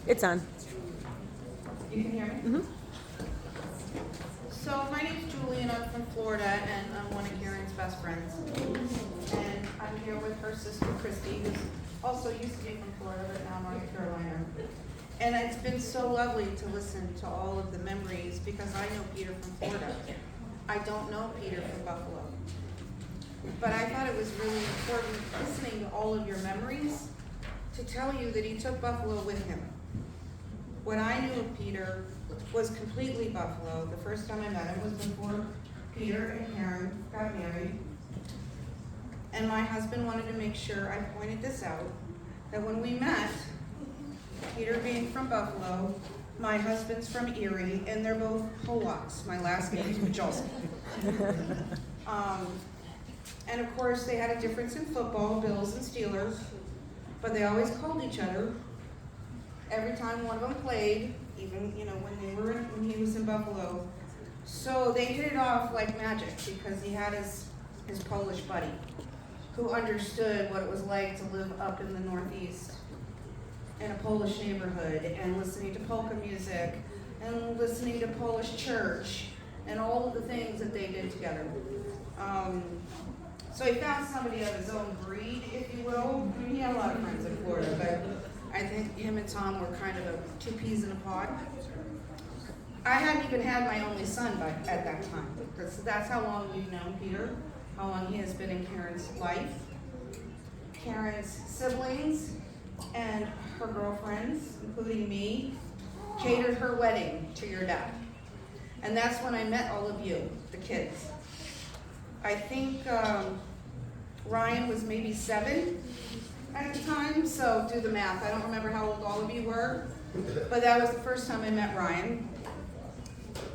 It's on. You can hear me? Mm-hmm. So my name's Julie and I'm from Florida and I'm one of Karen's best friends. And I'm here with her sister Christy, who's also used to be from Florida but now North Carolina. And it's been so lovely to listen to all of the memories because I know Peter from Florida. I don't know Peter from Buffalo. But I thought it was really important listening to all of your memories to tell you that he took Buffalo with him. What I knew of Peter was completely Buffalo. The first time I met him was before Peter and Karen got married. And my husband wanted to make sure I pointed this out, that when we met, Peter being from Buffalo, my husband's from Erie, and they're both Polacks. My last name's Majolski. And of course, they had a difference in football, Bills and Steelers, but they always called each other every time one of them played, even when he was in Buffalo. So they hit it off like magic because he had his Polish buddy who understood what it was like to live up in the Northeast in a Polish neighborhood and listening to polka music and listening to Polish church and all of the things that they did together. So he found somebody of his own breed, if you will. I mean, he had a lot of friends in Florida, but I think him and Tom were kind of two peas in a pod. I hadn't even had my only son at that time. That's how long we've known Peter, how long he has been in Karen's life. Karen's siblings and her girlfriends, including me, catered her wedding to your dad. And that's when I met all of you, the kids. I think Ryan was maybe 7 at the time, so do the math. I don't remember how old all of you were, but that was the first time I met Ryan.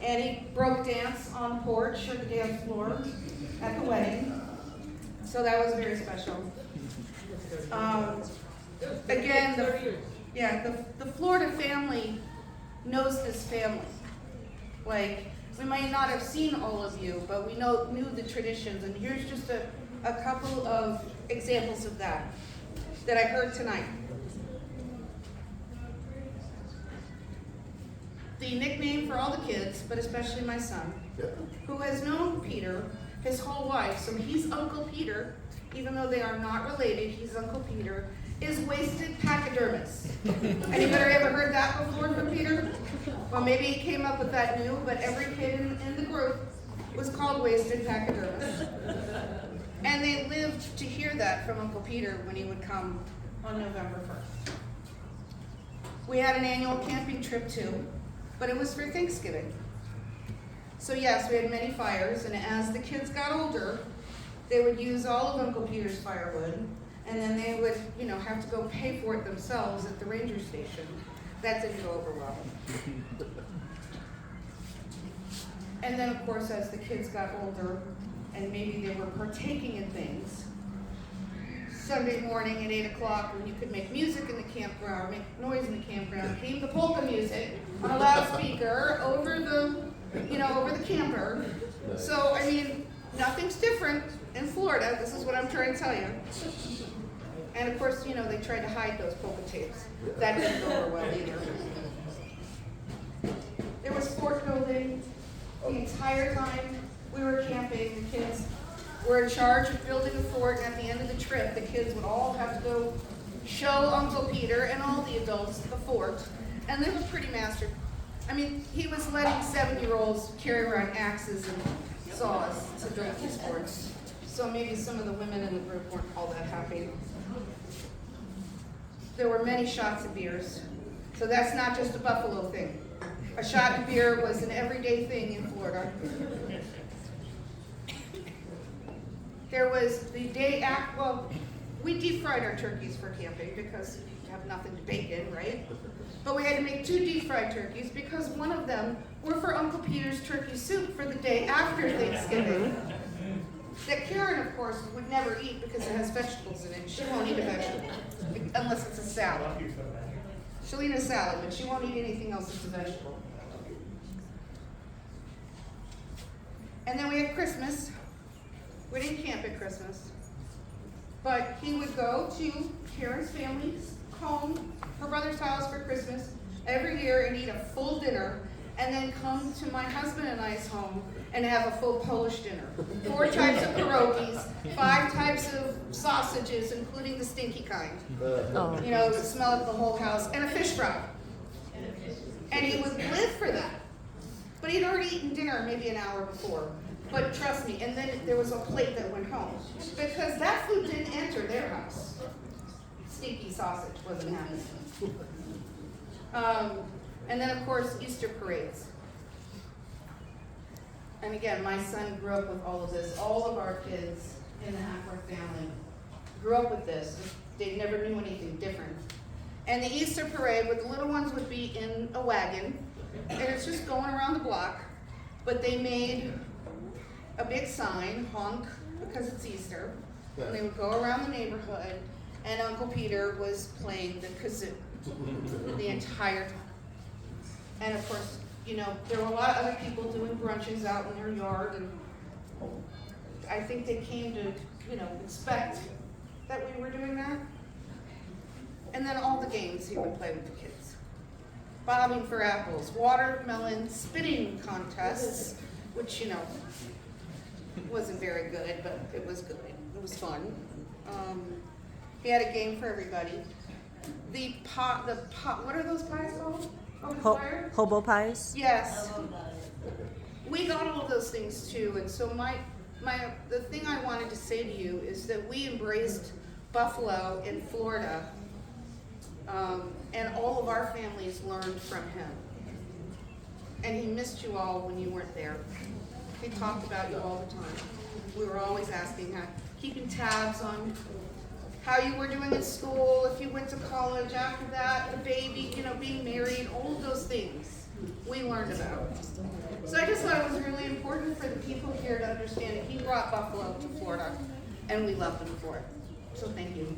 And he broke dance on the porch or the dance floor at the wedding, so that was very special. Again, the Florida family knows this family. Like, we might not have seen all of you, but we knew the traditions, and here's just a couple of examples of that I heard tonight. The nickname for all the kids, but especially my son, who has known Peter his whole life, so he's Uncle Peter, even though they are not related, he's Uncle Peter, is Wasted Pachydermis. Anybody ever heard that before from Peter? Well, maybe he came up with that new, but every kid in the group was called Wasted Pachydermis. And they lived to hear that from Uncle Peter when he would come on November 1st. We had an annual camping trip too, but it was for Thanksgiving. So yes, we had many fires, and as the kids got older, they would use all of Uncle Peter's firewood, and then they would, have to go pay for it themselves at the ranger station. That didn't go over well. And then, of course, as the kids got older, and maybe they were partaking in things, Sunday morning at 8 o'clock, when you could make music in the campground, make noise in the campground, came the polka music on a loudspeaker over the camper. So, I mean, nothing's different in Florida. This is what I'm trying to tell you. And of course, they tried to hide those polka tapes. That didn't go over well either. There was fort building the entire time we were camping. The kids were in charge of building the fort, and at the end of the trip, the kids would all have to go show Uncle Peter and all the adults the fort, and they were pretty mastered. I mean, he was letting 7-year-olds carry around axes and saws to build these forts. So maybe some of the women in the group weren't all that happy. There were many shots of beers. So that's not just a Buffalo thing. A shot of beer was an everyday thing in Florida. There was the day after, we deep fried our turkeys for camping because you have nothing to bake in, right? But we had to make 2 deep fried turkeys because one of them were for Uncle Peter's turkey soup for the day after Thanksgiving. That Karen, of course, would never eat because it has vegetables in it. She won't eat a vegetable unless it's a salad. She'll eat a salad, but she won't eat anything else that's a vegetable. And then we had Christmas. We didn't camp at Christmas. But he would go to Karen's family's home, her brother's house for Christmas every year and eat a full dinner, and then come to my husband and I's home and have a full Polish dinner. 4 types of pierogies, 5 types of sausages, including the stinky kind. Oh. You know, it would smell up the whole house, and a fish fry. And he would live for that. But he'd already eaten dinner maybe an hour before. But trust me, and then there was a plate that went home. Because that food didn't enter their house. Stinky sausage wasn't happening. And then, of course, Easter parades. And again, my son grew up with all of this. All of our kids in the Hackworth family grew up with this. They never knew anything different. And the Easter parade, where the little ones would be in a wagon, and it's just going around the block, but they made a big sign, honk, because it's Easter, and they would go around the neighborhood, and Uncle Peter was playing the kazoo the entire time. And of course, you know, there were a lot of other people doing brunches out in their yard, and I think they came to, you know, expect that we were doing that. And then all the games he would play with the kids. Bobbing for apples, watermelon spitting contests, which, you know, wasn't very good, but it was good. It was fun. He had a game for everybody. The pot, what are those pies called? Over the fire? Hobo pies? Yes. We got all of those things too, and so the thing I wanted to say to you is that we embraced Buffalo in Florida, and all of our families learned from him. And he missed you all when you weren't there. He talked about you all the time. We were always asking keeping tabs on how you were doing in school, if you went to college after that, the baby, you know, being married, all of those things we learned about. So I just thought it was really important for the people here to understand that he brought Buffalo to Florida, and we loved him for it. So thank you.